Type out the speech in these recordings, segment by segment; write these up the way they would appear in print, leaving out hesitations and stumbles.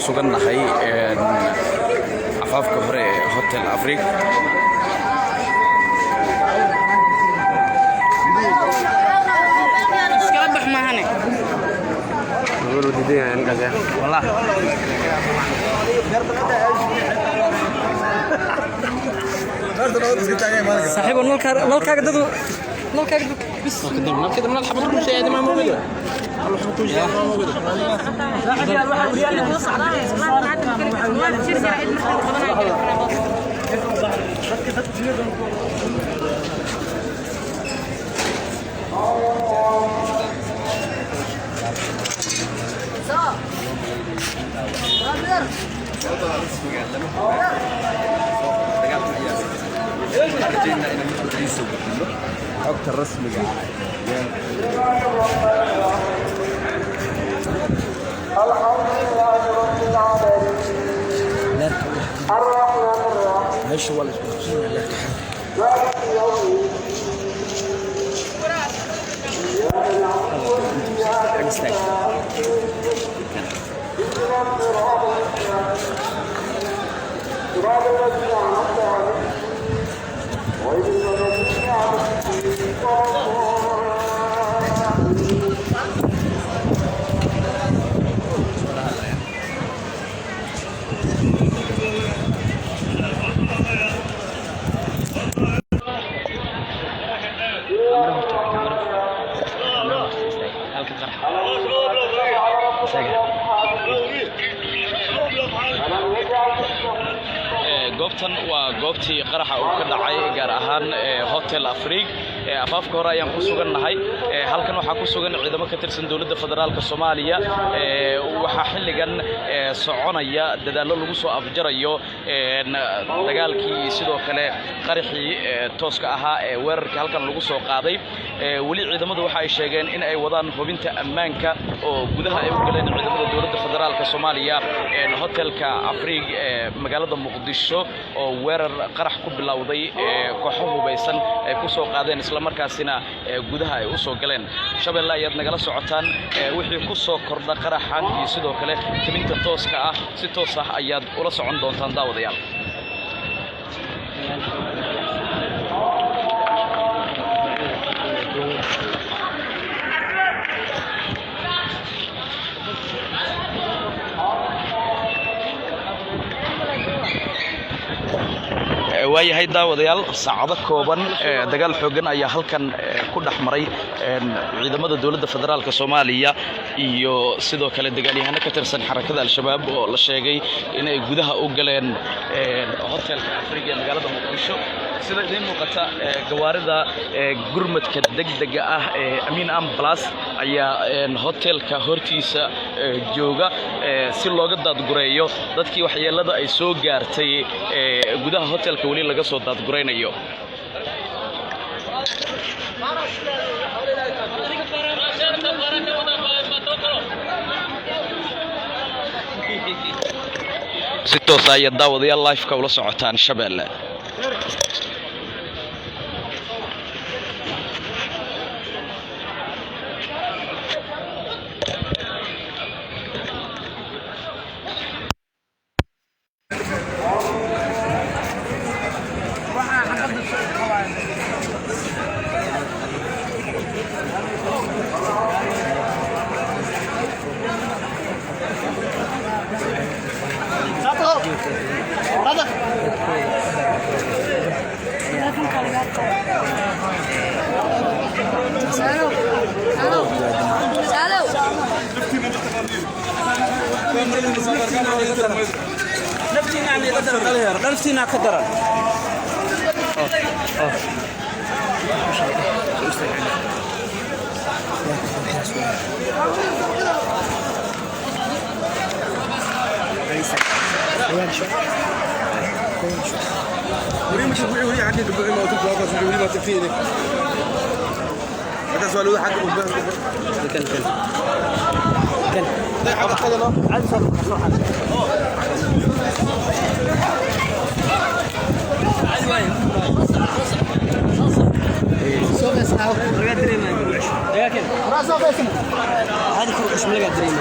sugannahay afaafka hore ee Hotel Afrique. والله صاحب نلقاك ددو نلقاك بس كده من الحبط المشاهد ما موجوده أكتر رسمي ماشي ولا goobtan waa goobtii qaraxa uu ka dhacay gaar ahaan Hotel Afrique afaafka hore ayaan ku sugannahay halkan waxa ku sugan ciidamo ka tirsan dawladda federaalka Soomaaliya waxa xilligan soconaya dadaalo lagu soo afjarayo dagaalkii sidoo kale qaraxii tooska ahaa ee weerarka halkan lagu soo qaaday wali ciidamadu waxa ay sheegeen in ay wadaan hubinta ammaanka oo gudaha ay u galeen ciidamada dawladda federaalka Soomaaliya hotelka Afrique magaalada Muqdisho oo weerar qarax ku bilowday kooxo hubeysan ay ku soo qaadeen isla markaasina gudaha ay u soo galeen Shabeelle ayaad nagala socotaan wixii ku soo kordha qaraxan iyo sidoo kale timinta tooska ah si toos ah ayaad ula socon doontaan daawadayaal waayahay daawadayaal saacado kooban dagaal xoogan ayaa halkan ku dhaxmaray ciidamada dawladda federaalka Soomaaliya iyo sidoo kale dagaalyahano ka tirsan xarakada al-shabaab oo la sheegay in ay gudaha u galeen hotelka Afrique ee magaalada Muqdisho sida idin muuqata gawaarida gurmadka degdega ah ee Amin Ambulance ayaa hotelka hortiisa jooga si looga daadgureeyo dadkii waxyeelada ay soo gaartay gudaha hotelka wali laga soo daadgureynayo si toos ah ayaa daawadayaal live-ka ula socotaan Shabeelle نفسينا كدران هذه كل اسم لقى دريمة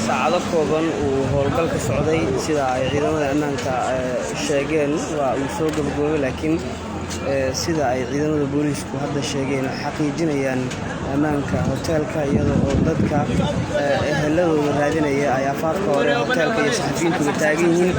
saacado kooban uu howlgal ka socday sida ay ciidamada ammaanka sheegeen waa uu soo gabagaboobay laakiin sida ay ciidamada booliisku hadda sheegeen xaqiijinayaan ammaanka hoteelka iyadoo oo dadka eheladooda raadinaya ay afaafka hore hoteelka iyo saxafiyiintuba taagan yihiin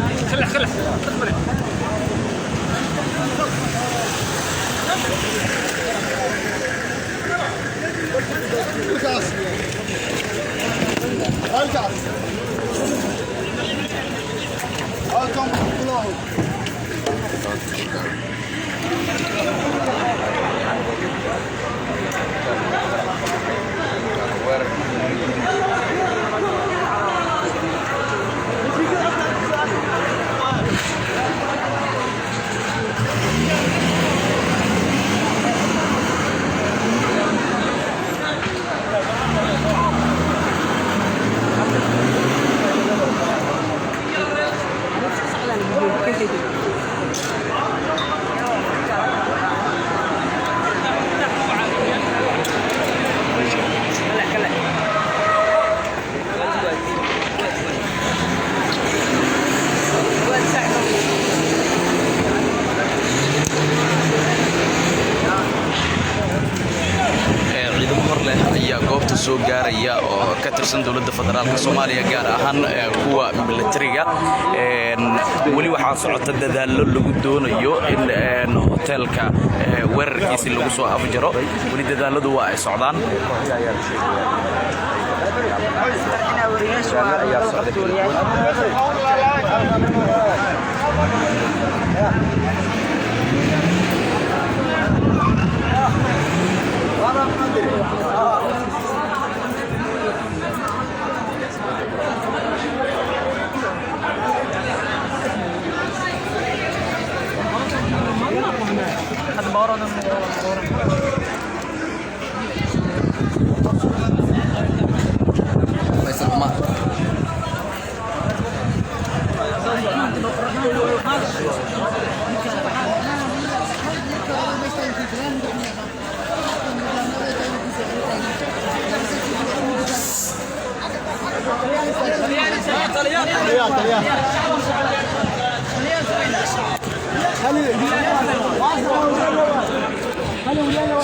soo gaaraya oo ka tirsan dawladda federaalka Soomaaliya gaar ahaan kuwa militariga wali waxa socota dadaalo lagu doonayo in hotelka weerarkiisa lagu soo afjaro wali dadaaladu waa ay socdaan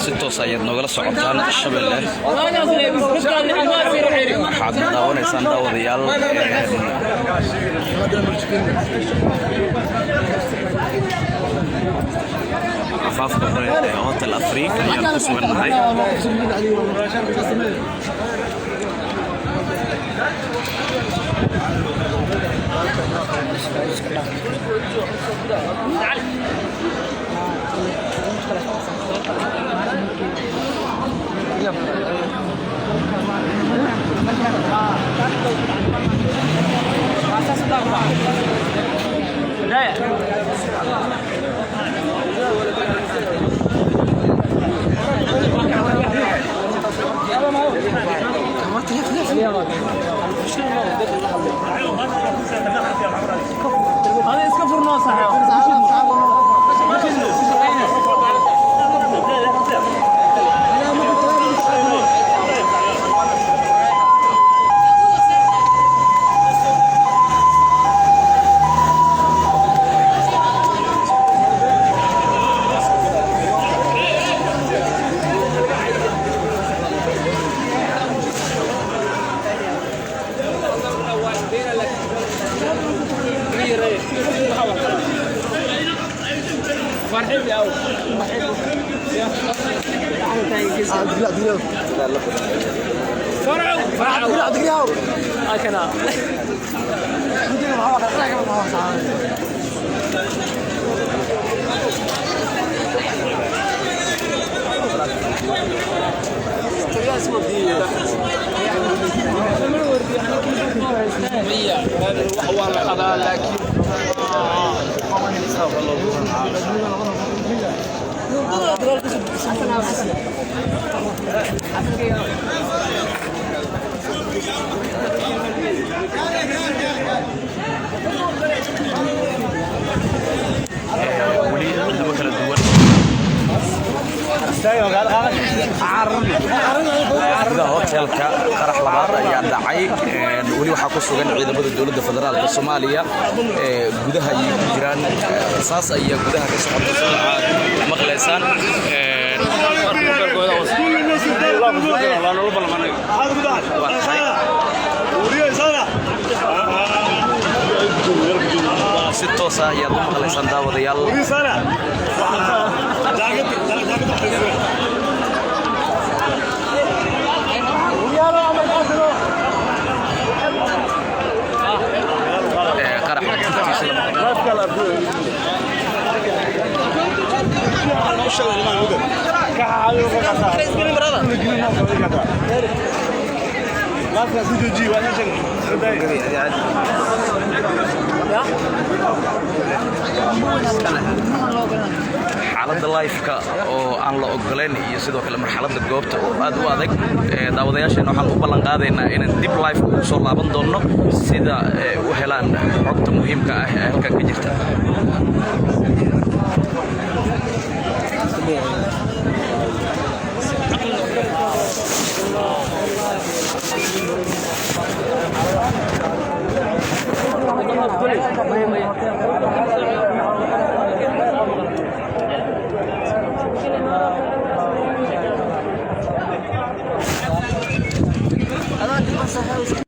ستوس ayaad nogala socotaan Shabeelle waxaad daawaneysaan daawadayaal afaafka hore ee Hotel Afrique ayaan ku suganahay هذا اسكفر ناصح hotelka qarax labaad ayaa dhacay weli waxaa ku sugan ciidamada dowladda federaalka Soomaaliya gudaha ay ku jiraan saas ayaa gudaha ka socota sida aad maqlaysaan si toos ah ayaad u maqlaysaan daawadayaal xaaladda live-ka oo aan la ogoleen iyo sidoo kale marxaladda goobta oo aad u adag daawadayaasheena waxaan u ballan qaadaynaa inaan dib live ugu soo laaban doono sida u helaan xogta muhiimka ah ee halkan ka jirta